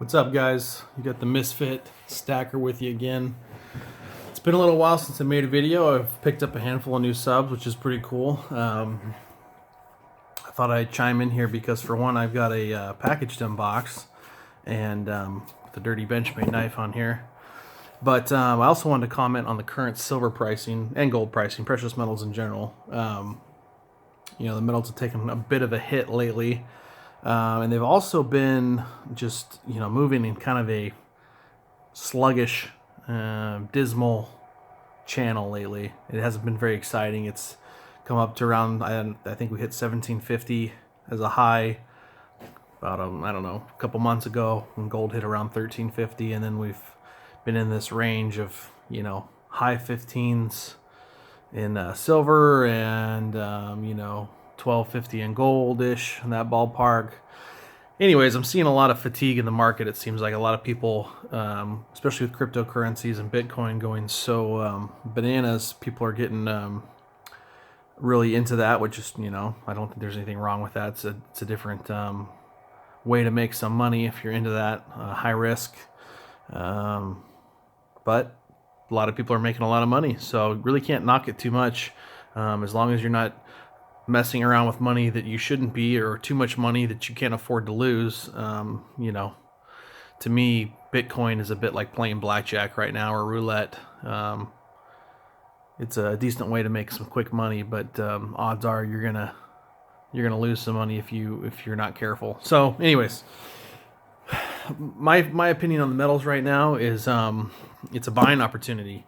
What's up, guys? You got the Misfit Stacker with you again. It's been a little while since I made a video. I've picked up a handful of new subs, which is pretty cool. I thought I'd chime in here because, for one, I've got a package to unbox and the dirty Benchmade knife on here. But I also wanted to comment on the current silver pricing and gold pricing, precious metals in general. You know, the metals have taken a bit of a hit lately. And they've also been just, moving in kind of a sluggish, dismal channel lately. It hasn't been very exciting. It's come up to around, I think we hit 1750 as a high about, a couple months ago when gold hit around 1350. And then we've been in this range of, high 15s in silver and, 1250 in gold-ish, in that ballpark. Anyways, I'm seeing a lot of fatigue in the market. It seems like a lot of people, especially with cryptocurrencies and Bitcoin going so bananas, people are getting really into that, which is, I don't think there's anything wrong with that. It's a different way to make some money if you're into that, high risk. But a lot of people are making a lot of money, so really can't knock it too much, as long as you're not messing around with money that you shouldn't be, or too much money that you can't afford to lose. To me, Bitcoin is a bit like playing blackjack right now, or roulette. It's a decent way to make some quick money, but odds are you're gonna lose some money if you're not careful. So, anyways, my opinion on the metals right now is it's a buying opportunity.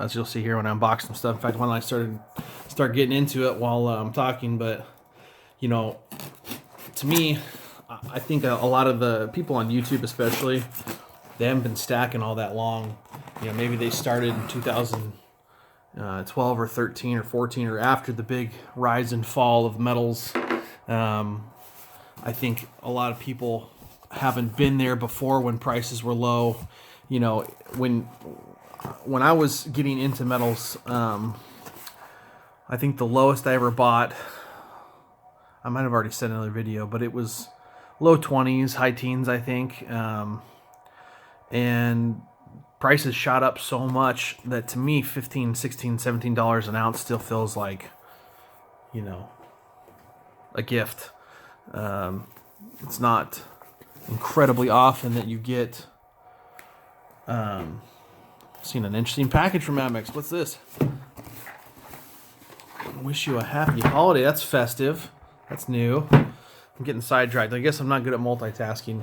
As you'll see here when I unbox some stuff. In fact, when I start getting into it while I'm talking, but to me, I think a lot of the people on YouTube, especially, they haven't been stacking all that long. Maybe they started in 2012 or 13 or 14, or after the big rise and fall of metals. I think a lot of people haven't been there before when prices were low. When I was getting into metals, I think the lowest I ever bought, I might have already said in another video, but it was low 20s, high teens, I think. And prices shot up so much that, to me, $15, $16, $17 an ounce still feels like, a gift. It's not incredibly often that you get... seen an interesting package from APMEX. What's this? Wish you a happy holiday. That's festive. That's new. I'm getting sidetracked. I guess I'm not good at multitasking.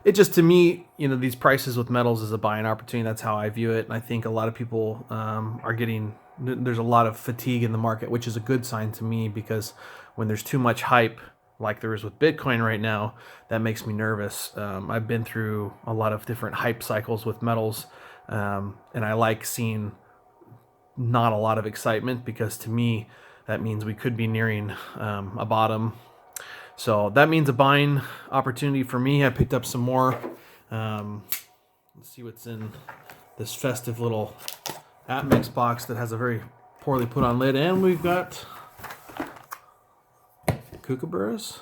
It just, to me, these prices with metals is a buying opportunity. That's how I view it. And I think a lot of people are getting... There's a lot of fatigue in the market, which is a good sign to me, because when there's too much hype, like there is with Bitcoin right now, that makes me nervous. I've been through a lot of different hype cycles with metals, and I like seeing not a lot of excitement, because to me that means we could be nearing a bottom. So that means a buying opportunity for me. I picked up some more. Let's see what's in this festive little APMEX box that has a very poorly put on lid, and we've got kookaburras.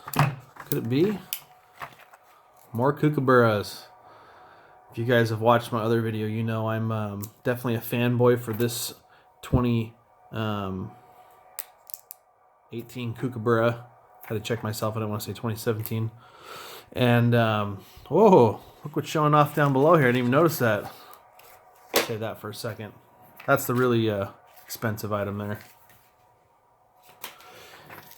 Could it be more kookaburras? If you guys have watched my other video, I'm definitely a fanboy for this 2018 kookaburra. Had to check myself. I don't want to say 2017. And whoa, look what's showing off down below here. I didn't even notice that. Say that for a second. That's the really expensive item there.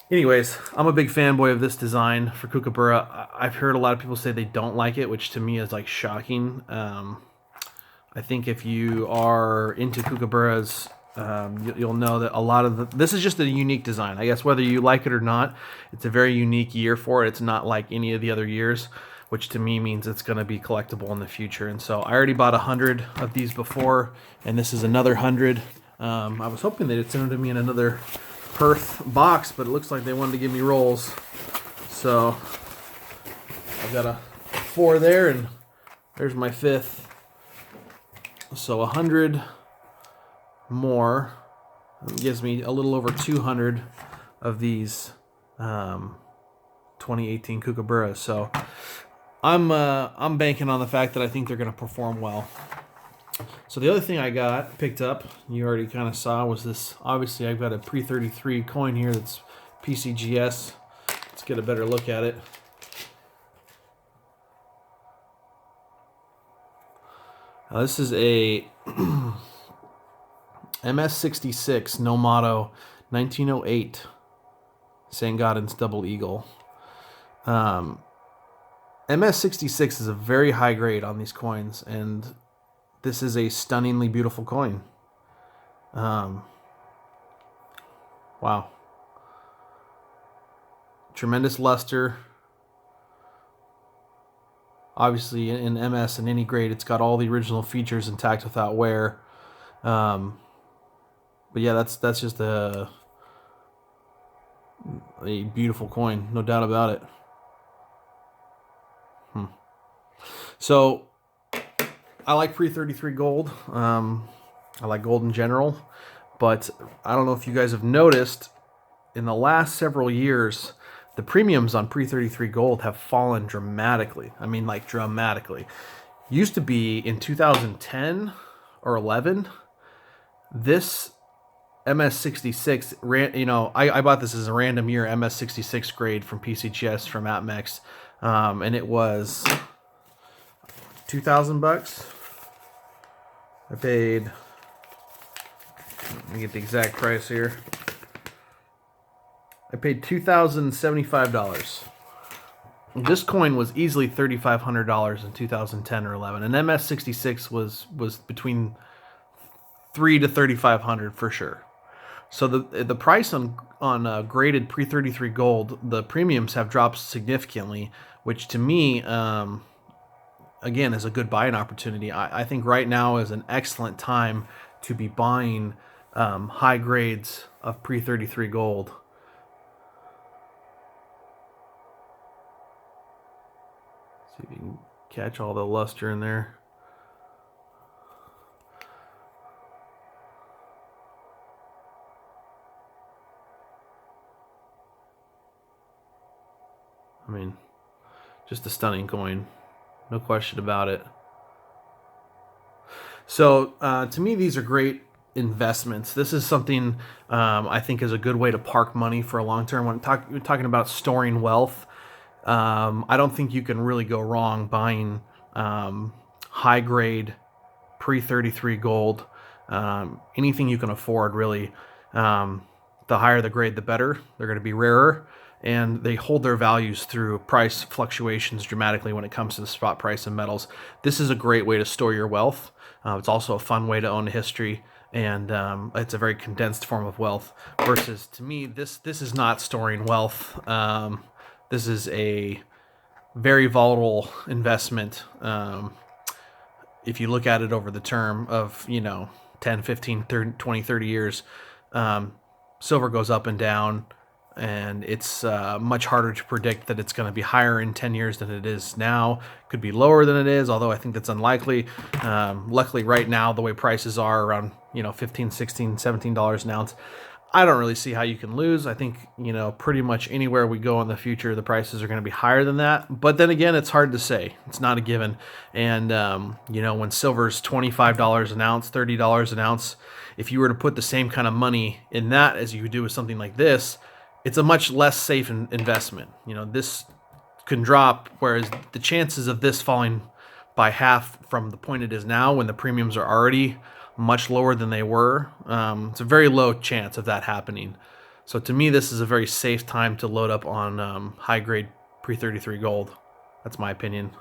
Anyways, I'm a big fanboy of this design for kookaburra. I've heard a lot of people say they don't like it, which to me is like shocking. I think if you are into kookaburras, you'll know that a lot of this is just a unique design. I guess whether you like it or not, it's a very unique year for it. It's not like any of the other years, which to me means it's going to be collectible in the future. And so I already bought 100 of these before, and this is another 100. I was hoping they'd send them to me in another Perth box, but it looks like they wanted to give me rolls. So I've got a 4 there, and there's my 5th. So 100 more gives me a little over 200 of these 2018 kookaburras. So I'm banking on the fact that I think they're going to perform well. So the other thing I picked up, you already kind of saw, was this. Obviously, I've got a pre-33 coin here that's PCGS. Let's get a better look at it. Now, this is a MS66 No Motto 1908 St. Gaudens Double Eagle. MS66 is a very high grade on these coins, and this is a stunningly beautiful coin. Wow. Tremendous luster. Obviously, in MS and any grade, it's got all the original features intact without wear. But yeah, that's just a beautiful coin, no doubt about it. So I like pre-33 gold. I like gold in general, but I don't know if you guys have noticed, in the last several years, the premiums on pre-33 gold have fallen dramatically. I mean, like dramatically. Used to be in 2010 or 11, this MS66 ran. You know, I bought this as a random year MS66 grade from PCGS from APMEX, and it was $2,000. I paid. Let me get the exact price here. I paid $2,075. This coin was easily $3,500 in 2010 or 11, and MS66 was between $3,000 to $3,500 for sure. So the price on graded pre-33 gold, the premiums have dropped significantly, which to me, again, is a good buying opportunity. I think right now is an excellent time to be buying high grades of pre-33 gold. See if you can catch all the luster in there. I mean, just a stunning coin, no question about it. So to me, these are great investments. This is something I think is a good way to park money for a long term. When talking about storing wealth, I don't think you can really go wrong buying high grade pre-33 gold. Anything you can afford, really. The higher the grade, the better. They're going to be rarer, and they hold their values through price fluctuations dramatically when it comes to the spot price of metals. This is a great way to store your wealth. It's also a fun way to own history, and it's a very condensed form of wealth. Versus, to me, this is not storing wealth. This is a very volatile investment. If you look at it over the term of, 10, 15, 30, 20, 30 years, silver goes up and down, and it's much harder to predict that it's going to be higher in 10 years than it is now. Could be lower than it is, although I think that's unlikely. Luckily, right now, the way prices are around, $15, $16, $17 an ounce, I don't really see how you can lose. I think, pretty much anywhere we go in the future, the prices are going to be higher than that. But then again, it's hard to say. It's not a given. And, when silver's $25 an ounce, $30 an ounce, if you were to put the same kind of money in that as you would do with something like this, it's a much less safe investment. This can drop, whereas the chances of this falling by half from the point it is now, when the premiums are already much lower than they were, it's a very low chance of that happening. So to me, this is a very safe time to load up on high-grade pre-33 gold. That's my opinion.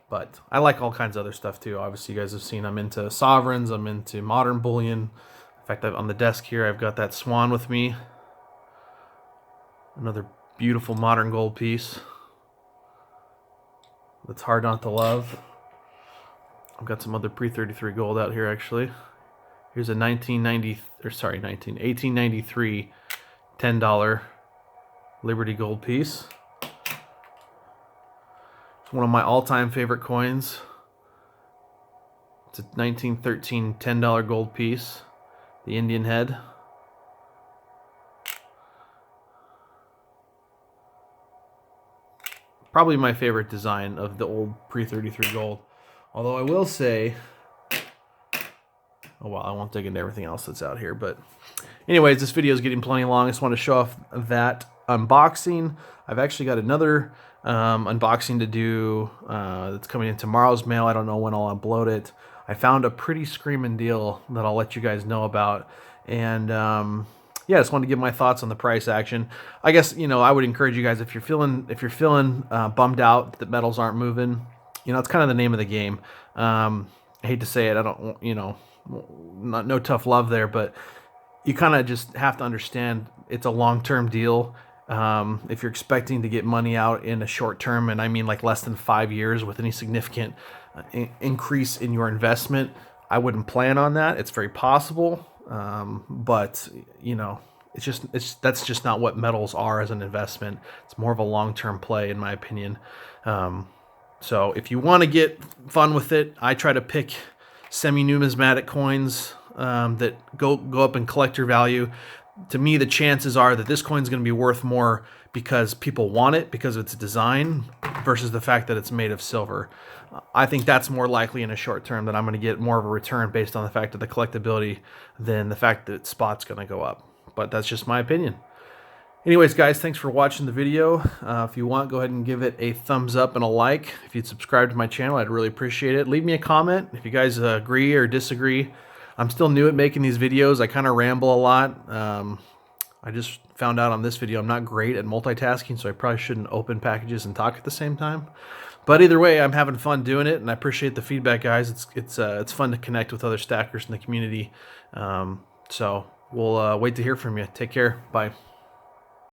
But I like all kinds of other stuff too. Obviously, you guys have seen I'm into sovereigns. I'm into modern bullion. In fact, on the desk here, I've got that swan with me. Another beautiful modern gold piece that's hard not to love. I've got some other pre-33 gold out here, actually. Here's a 1893 $10 Liberty gold piece. It's one of my all-time favorite coins. It's a 1913 $10 gold piece, the Indian head. Probably my favorite design of the old pre-33 gold. Although I will say, oh well, I won't dig into everything else that's out here. But anyways, this video is getting plenty long. I just want to show off that unboxing. I've actually got another unboxing to do that's coming in tomorrow's mail. I don't know when I'll upload it. I found a pretty screaming deal that I'll let you guys know about. And yeah, I just wanted to give my thoughts on the price action. I guess, you know, I would encourage you guys, if you're feeling bummed out that metals aren't moving, you know, it's kind of the name of the game. I hate to say it, I don't, you know, no tough love there, but you kind of just have to understand it's a long-term deal. If you're expecting to get money out in a short term, and I mean like less than 5 years with any significant increase in your investment, I wouldn't plan on that. It's very possible. But you know, that's just not what metals are as an investment. It's more of a long-term play, in my opinion. So if you want to get fun with it, I try to pick semi-numismatic coins that go up in collector value. To me, the chances are that this coin's going to be worth more because people want it, because of its design, versus the fact that it's made of silver. I think that's more likely in a short term, that I'm going to get more of a return based on the fact of the collectability than the fact that spot's going to go up. But that's just my opinion. Anyways, guys, thanks for watching the video. If you want, go ahead and give it a thumbs up and a like. If you'd subscribe to my channel, I'd really appreciate it. Leave me a comment if you guys agree or disagree. I'm still new at making these videos. I kind of ramble a lot. I just found out on this video I'm not great at multitasking, so I probably shouldn't open packages and talk at the same time. But either way, I'm having fun doing it, and I appreciate the feedback, guys. It's fun to connect with other stackers in the community. So we'll wait to hear from you. Take care. Bye.